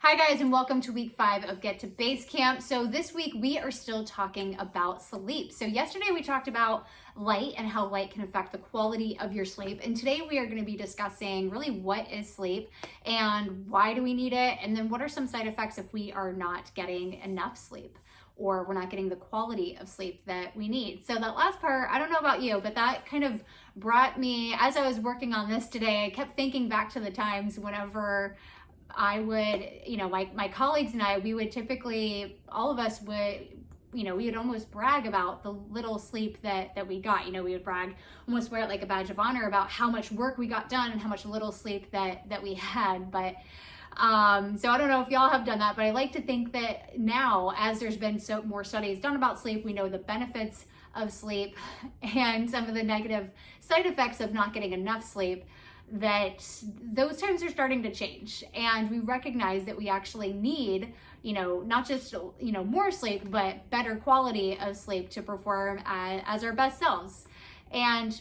Hi guys, and welcome to week 5 of Get to Base Camp. So this week we are still talking about sleep. So yesterday we talked about light and how light can affect the quality of your sleep. And today we are going to be discussing really what is sleep and why do we need it? And then what are some side effects if we are not getting enough sleep or we're not getting the quality of sleep that we need. So that last part, I don't know about you, but that kind of brought me, as I was working on this today, I kept thinking back to the times whenever I would, my colleagues and I, we would typically, all of us would, we would almost brag about the little sleep that we got. We would brag, almost wear it like a badge of honor about how much work we got done and how much little sleep that we had. But so I don't know if y'all have done that, but I like to think that now, as there's been so more studies done about sleep, we know the benefits of sleep and some of the negative side effects of not getting enough sleep, that those times are starting to change, and we recognize that we actually need, not just, more sleep, but better quality of sleep to perform as our best selves. And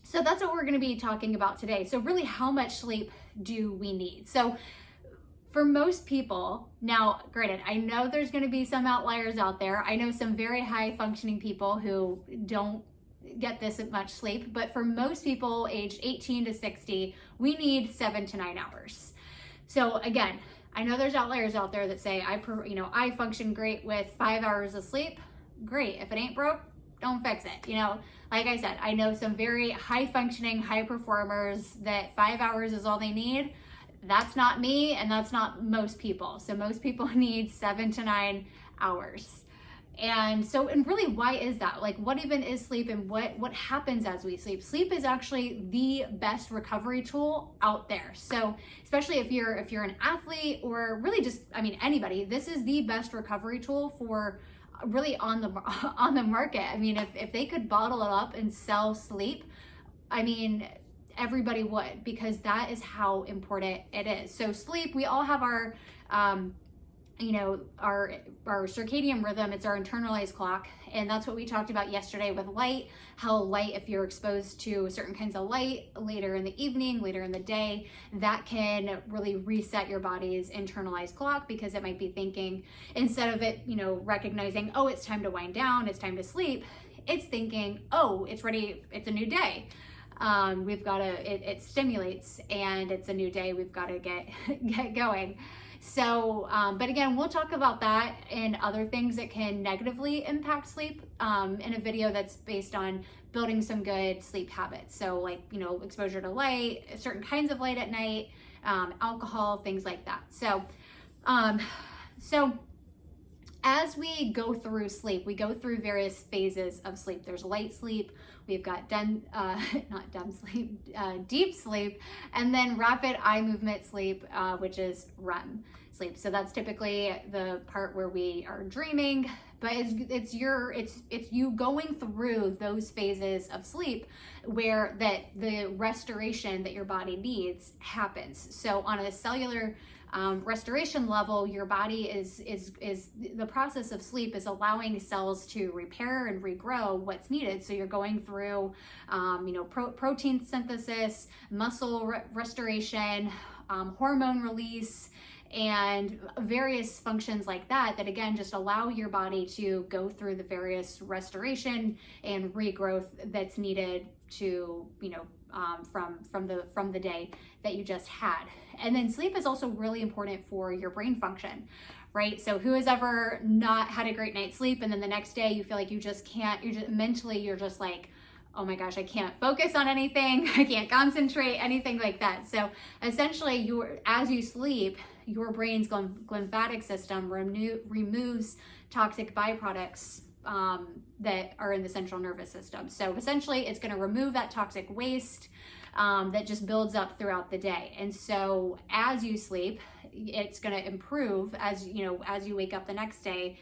so that's what we're going to be talking about today. So really, how much sleep do we need? So for most people, now granted, I know there's going to be some outliers out there. I know some very high functioning people who don't get this much sleep, but for most people aged 18 to 60, we need 7 to 9 hours. So again, I know there's outliers out there that say I function great with 5 hours of sleep. Great. If it ain't broke, don't fix it. Like I said, I know some very high functioning, high performers that 5 hours is all they need. That's not me, and that's not most people. So most people need 7 to 9 hours. And really, why is that? Like, what even is sleep, and what happens as we sleep? Sleep is actually the best recovery tool out there. So especially if you're an athlete, or really just, anybody, this is the best recovery tool for really on the market. If they could bottle it up and sell sleep, everybody would, because that is how important it is. So sleep, we all have our our circadian rhythm. It's our internalized clock, and that's what we talked about yesterday with light. How light, if you're exposed to certain kinds of light later in the evening, later in the day, that can really reset your body's internalized clock, because it might be thinking, instead of it recognizing, oh, it's time to wind down, it's time to sleep, it's thinking, oh, it's ready, it's a new day. We've got to, it stimulates, and it's a new day, we've got to get going. So, but again, we'll talk about that and other things that can negatively impact sleep in a video that's based on building some good sleep habits. So like, exposure to light, certain kinds of light at night, alcohol, things like that. So as we go through sleep, we go through various phases of sleep. There's light sleep, we've got deep sleep, and then rapid eye movement sleep, which is REM sleep. So that's typically the part where we are dreaming, but it's you going through those phases of sleep where the restoration that your body needs happens. So on a cellular restoration level, your body is the process of sleep is allowing cells to repair and regrow what's needed. So you're going through, protein synthesis, muscle restoration, hormone release, and various functions like that again just allow your body to go through the various restoration and regrowth that's needed to from the day that you just had. And then sleep is also really important for your brain function, right? So who has ever not had a great night's sleep, and then the next day you feel like you just can't, you're just like, oh my gosh, I can't focus on anything, I can't concentrate, anything like that. So essentially, as you sleep, your brain's lymphatic system removes toxic byproducts that are in the central nervous system. So essentially, it's going to remove that toxic waste that just builds up throughout the day. And so as you sleep, it's going to improve as you wake up the next day.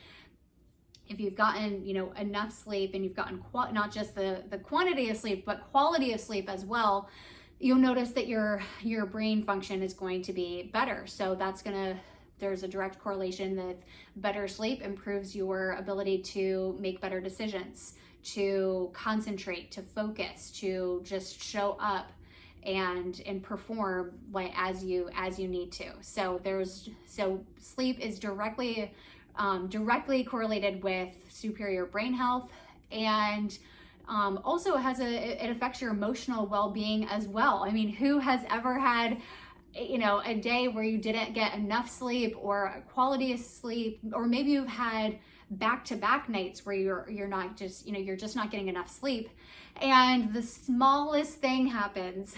If you've gotten enough sleep, and you've gotten not just the quantity of sleep, but quality of sleep as well, you'll notice that your brain function is going to be better. So there's a direct correlation that better sleep improves your ability to make better decisions, to concentrate, to focus, to just show up and perform like as you need to. So sleep is directly correlated with superior brain health, and also it affects your emotional well-being as well. I mean, who has ever had a day where you didn't get enough sleep or quality of sleep, or maybe you've had back-to-back nights where you're not just you're just not getting enough sleep, and the smallest thing happens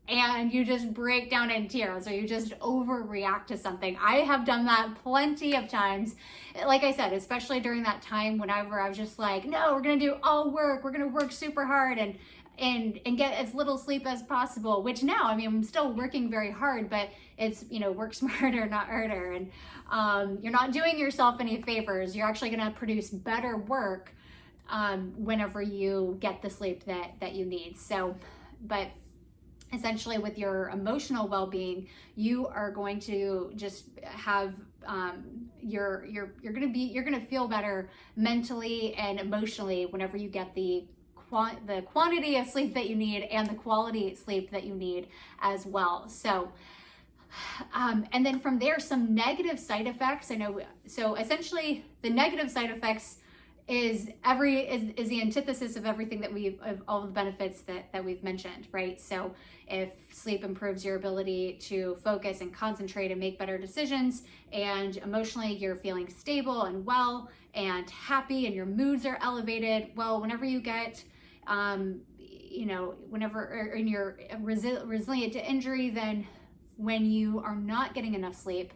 and you just break down in tears, or you just overreact to something. I have done that plenty of times. Like I said, especially during that time whenever I was just like, no, we're gonna do all work, we're gonna work super hard and get as little sleep as possible, which now, I mean, I'm still working very hard, but it's, work smarter, not harder. And you're not doing yourself any favors. You're actually gonna produce better work whenever you get the sleep that you need. So, but essentially with your emotional well-being, you are going to just have you're gonna feel better mentally and emotionally whenever you get the quantity of sleep that you need and the quality sleep that you need as well. So and then from there, some negative side effects. So essentially the negative side effects is the antithesis of everything of all the benefits that we've mentioned, right? So if sleep improves your ability to focus and concentrate and make better decisions, and emotionally you're feeling stable and well and happy and your moods are elevated, well, whenever you get and you're resilient to injury, then when you are not getting enough sleep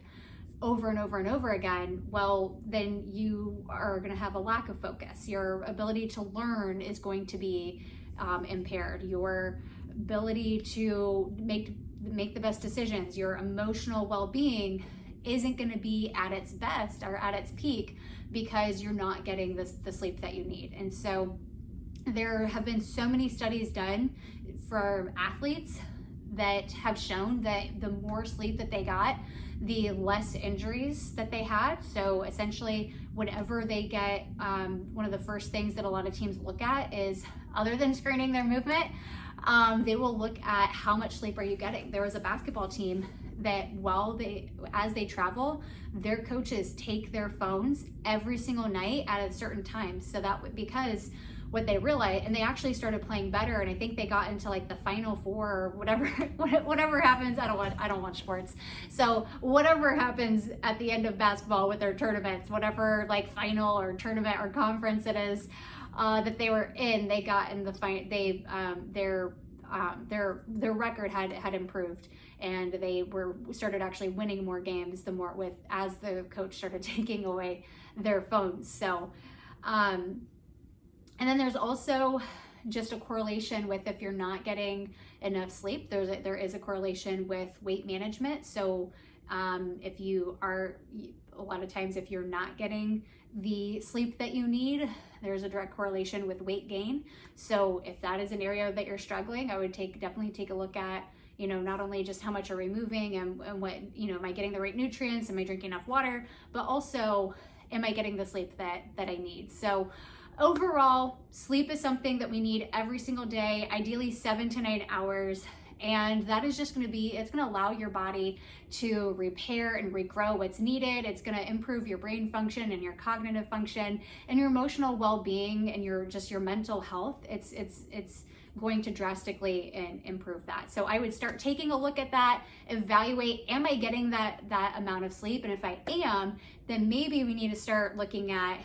over and over and over again, well, then you are going to have a lack of focus. Your ability to learn is going to be impaired. Your ability to make the best decisions, your emotional well-being isn't going to be at its best or at its peak because you're not getting the sleep that you need. And so there have been so many studies done for athletes that have shown that the more sleep that they got, the less injuries that they had. So essentially, whenever they get, one of the first things that a lot of teams look at is, other than screening their movement, they will look at how much sleep are you getting. There was a basketball team that as they travel, their coaches take their phones every single night at a certain time. So because what they realized, and they actually started playing better, and I think they got into like the Final Four or whatever happens. I don't watch sports, so whatever happens at the end of basketball with their tournaments, whatever like final or tournament or conference it is that they were in, they got in the fight. Their record had improved, and they started actually winning more games as the coach started taking away their phones. So and then there's also just a correlation with, if you're not getting enough sleep, there is a correlation with weight management. So if a lot of times if you're not getting the sleep that you need, there's a direct correlation with weight gain. So if that is an area that you're struggling, I would definitely take a look at, not only just how much are we moving and what, am I getting the right nutrients? Am I drinking enough water? But also, am I getting the sleep that I need? So overall, sleep is something that we need every single day, ideally 7 to 9 hours. And that is just it's going to allow your body to repair and regrow what's needed. It's going to improve your brain function and your cognitive function and your emotional well-being and your mental health. It's going to drastically improve that. So I would start taking a look at that, evaluate, am I getting that amount of sleep? And if I am, then maybe we need to start looking at,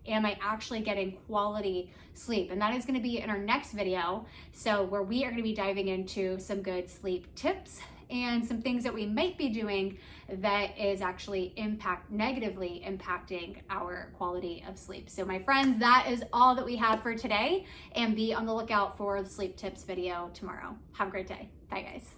am I actually getting quality sleep? And that is going to be in our next video. So where we are going to be diving into some good sleep tips and some things that we might be doing that is actually negatively impacting our quality of sleep. So my friends, that is all that we have for today, and be on the lookout for the sleep tips video tomorrow. Have a great day. Bye guys.